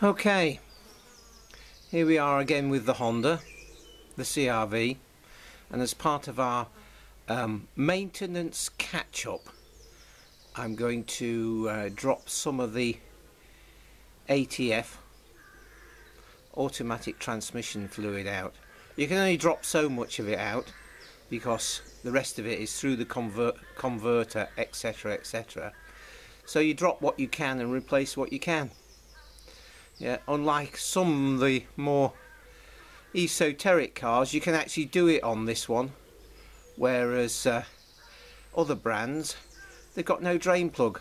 Okay, here we are again with the Honda, the CRV, and as part of our maintenance catch-up, I'm going to drop some of the ATF, automatic transmission fluid, out. You can only drop so much of it out because the rest of it is through the converter, etc, etc. So you drop what you can and replace what you can. Yeah, unlike some of the more esoteric cars, you can actually do it on this one, whereas other brands, they've got no drain plug,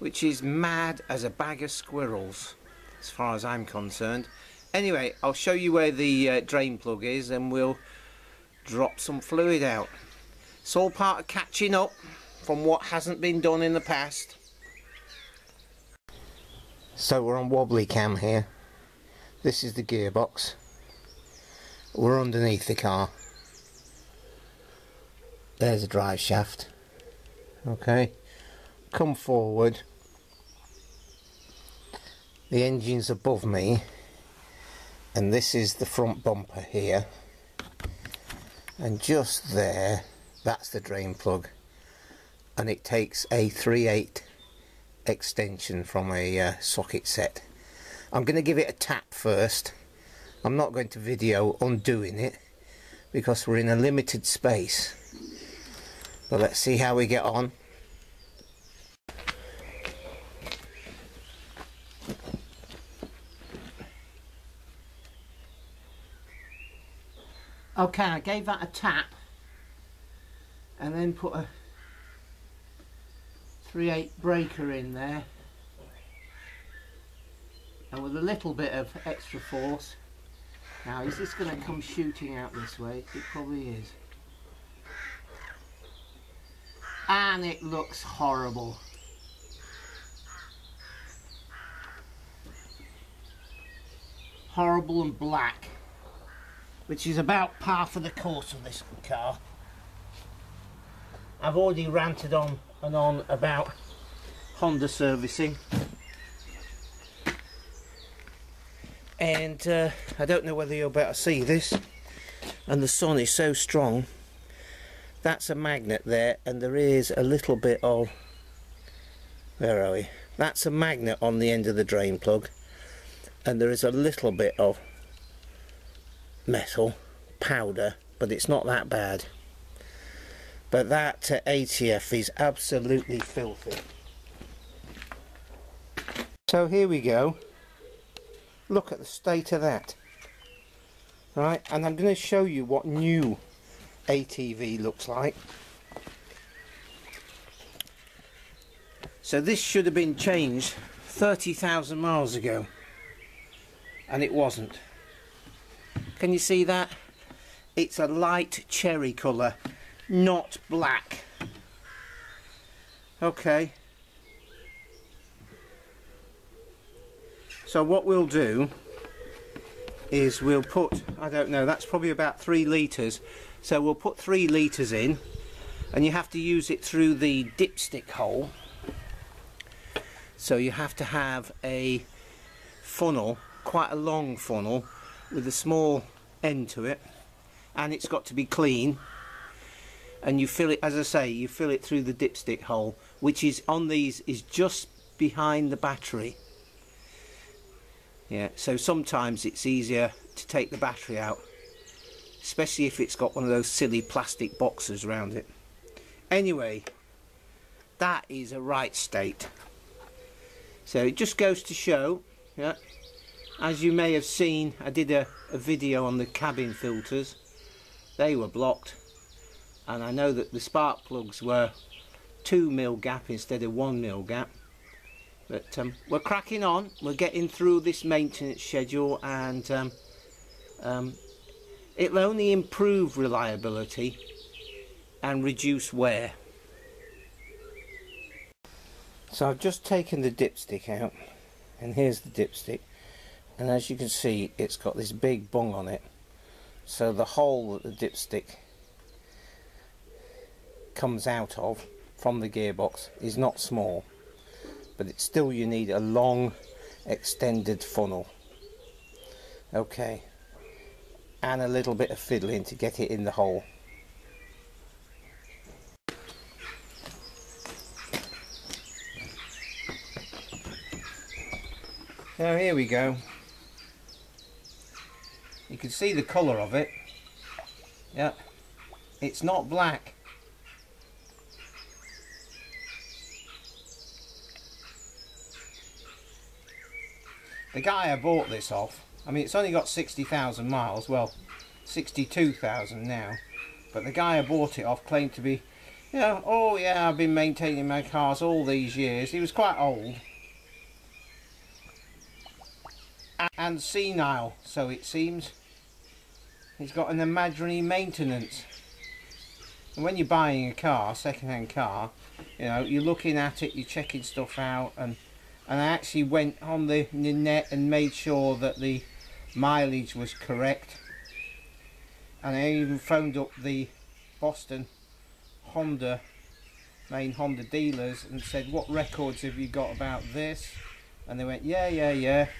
which is mad as a bag of squirrels as far as I'm concerned. Anyway, I'll show you where the drain plug is and we'll drop some fluid out. It's all part of catching up from what hasn't been done in the past. So we're on wobbly cam here. This is the gearbox. We're underneath the car. There's a drive shaft. Okay, come forward. The engine's above me, and this is the front bumper here, and just there, that's the drain plug, and it takes a 3/8 extension from a socket set. I'm going to give it a tap first. I'm not going to video undoing it because we're in a limited space, but let's see how we get on. Okay, I gave that a tap and then put a 3/8 breaker in there, and with a little bit of extra force. Now, is this going to come shooting out this way? It probably is. And it looks horrible. Horrible and black, which is about par for the course of this car. I've already ranted on and on about Honda servicing, and I don't know whether you'll be able to see this, and the sun is so strong. That's a magnet there, and there is a little bit of, where are we? That's a magnet on the end of the drain plug, and there is a little bit of metal powder, but it's not that bad. But that ATF is absolutely filthy. So here we go. Look at the state of that. Right, and I'm going to show you what new ATV looks like. So this should have been changed 30,000 miles ago, and it wasn't. Can you see that? It's a light cherry colour, not black. Okay. So what we'll do is we'll put, I don't know, that's probably about 3 litres. So we'll put 3 litres in, and you have to use it through the dipstick hole. So you have to have a funnel, quite a long funnel, with a small end to it, and it's got to be clean, and you fill it, as I say, you fill it through the dipstick hole, which is on these is just behind the battery. Yeah, so sometimes it's easier to take the battery out, especially if it's got one of those silly plastic boxes around it. Anyway, that is a right state. So it just goes to show, yeah, as you may have seen, I did a video on the cabin filters. They were blocked, and I know that the spark plugs were 2mm gap instead of 1mm gap. But we're cracking on, we're getting through this maintenance schedule, and it'll only improve reliability and reduce wear. So I've just taken the dipstick out, and here's the dipstick, and as you can see, it's got this big bung on it, so the hole that the dipstick comes out of from the gearbox is not small, but it's still, you need a long extended funnel. Okay, and a little bit of fiddling to get it in the hole. Now here we go. You can see the colour of it. Yeah, it's not black. The guy I bought this off, I mean, it's only got 60,000 miles, well 62,000 now, but the guy I bought it off claimed to be, you know, oh yeah, I've been maintaining my cars all these years. He was quite old and senile, so it seems. He's got an imaginary maintenance. And when you're buying a car, second-hand car, you know, you're looking at it, you're checking stuff out, and I actually went on the net and made sure that the mileage was correct. And I even phoned up the Boston Honda, main Honda dealers, and said, what records have you got about this? And they went, yeah,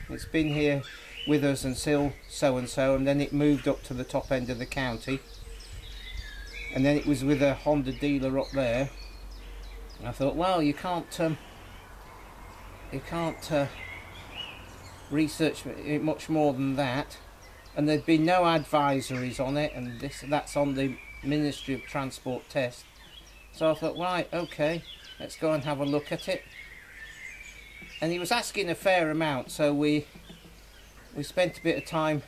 it's been here with us until so and so, and then it moved up to the top end of the county, and then it was with a Honda dealer up there. And I thought, well, you can't research it much more than that. And there'd been no advisories on it, and that's on the Ministry of Transport test. So I thought, right, okay, let's go and have a look at it. And he was asking a fair amount, so we spent a bit of time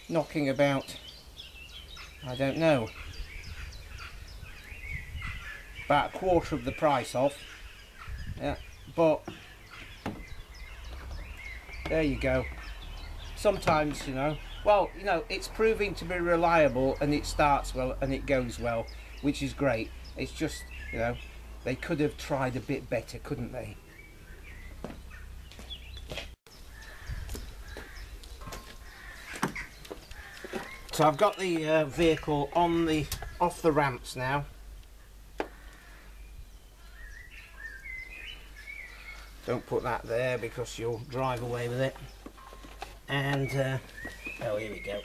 knocking about, I don't know, about a quarter of the price off. Yeah, but there you go. Sometimes, you know, well, you know, it's proving to be reliable, and it starts well and it goes well, which is great. It's just, you know, they could have tried a bit better, couldn't they? So I've got the vehicle off the ramps now. Don't put that there because you'll drive away with it. And oh, here we go.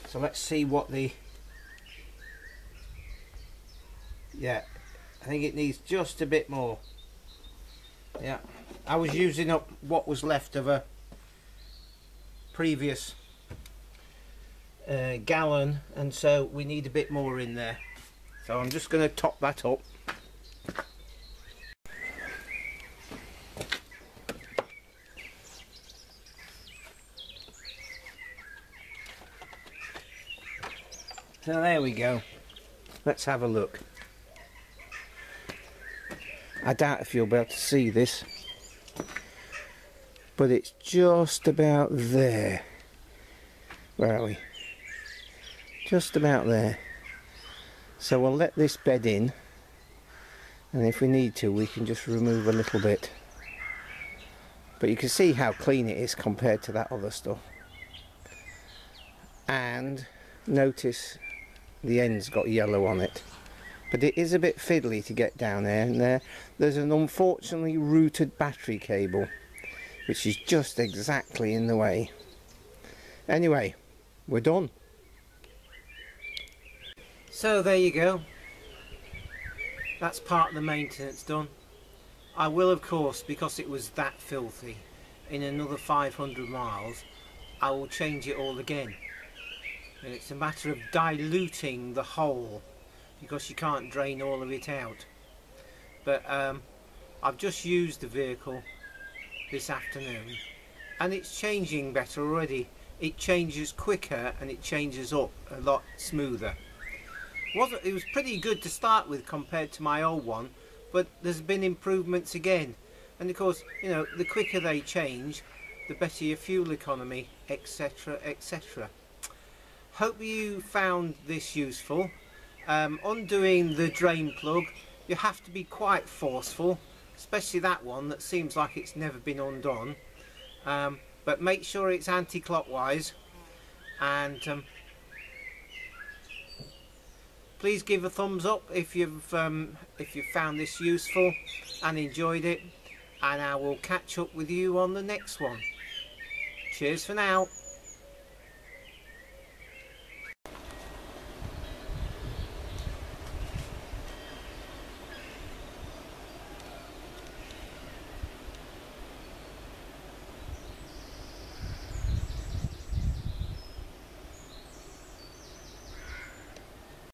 So let's see what yeah, I think it needs just a bit more. Yeah, I was using up what was left of a previous gallon, and so we need a bit more in there. So I'm just going to top that up. So there we go. Let's have a look. I doubt if you'll be able to see this, but it's just about there. Where are we? Just about there. So we'll let this bed in, and if we need to, we can just remove a little bit. But you can see how clean it is compared to that other stuff. And notice the end's got yellow on it. But it is a bit fiddly to get down there, and there's an unfortunately routed battery cable, which is just exactly in the way. Anyway, we're done. So there you go. That's part of the maintenance done. I will, of course, because it was that filthy, in another 500 miles, I will change it all again. And it's a matter of diluting the whole, because you can't drain all of it out. But I've just used the vehicle this afternoon, and it's changing better already. It changes quicker and it changes up a lot smoother. It was pretty good to start with compared to my old one, but there's been improvements again. And of course, you know, the quicker they change, the better your fuel economy, etc, etc. Hope you found this useful. Undoing the drain plug, you have to be quite forceful, especially that one that seems like it's never been undone. But make sure it's anti-clockwise, and please give a thumbs up if you've found this useful and enjoyed it. and I will catch up with you on the next one. Cheers for now.